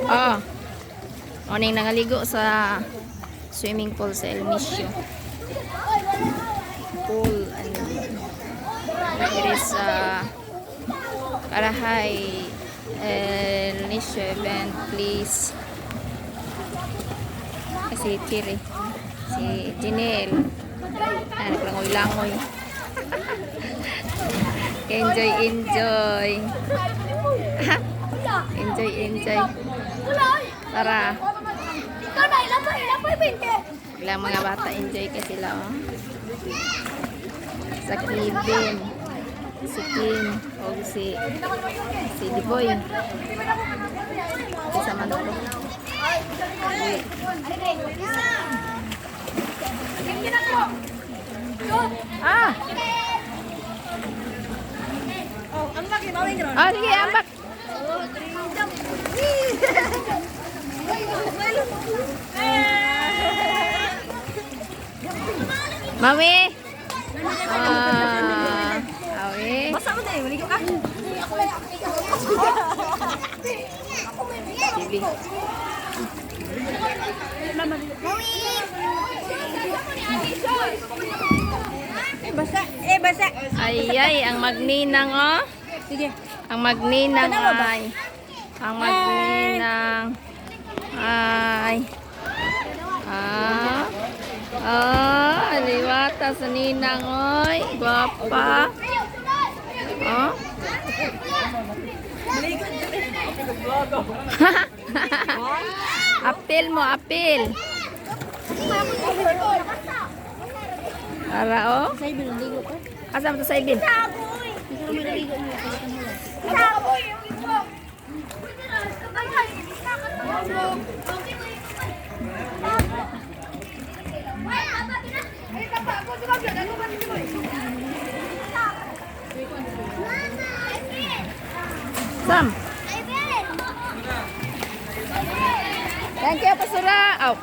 Oh. Oning nangaligo sa swimming pool sa El Misio. Pool and it is Karahay El Misio event, please. Si Chiri, si Jinel, naglangoy-langoy. Enjoy. Enjoy. Tara. Ilang mga bata enjoy ka sila, oh. Sa Kevin, si Kim, o si Diboy. Isa man to. Ah! Oh, sige, ambak. Mami. Awi. Basa mo tayo, maligo ka. Bibi. Basa. Ay, ang magninang, oh. Sige. Ang magninang ay. Ang magninang ay. Liwata sa ninang, oy. Guwapa. Oh. Apil mo, apil. Para, oh. Asa mo to sa ibin? Sam. Thank you, Pasura. Oh.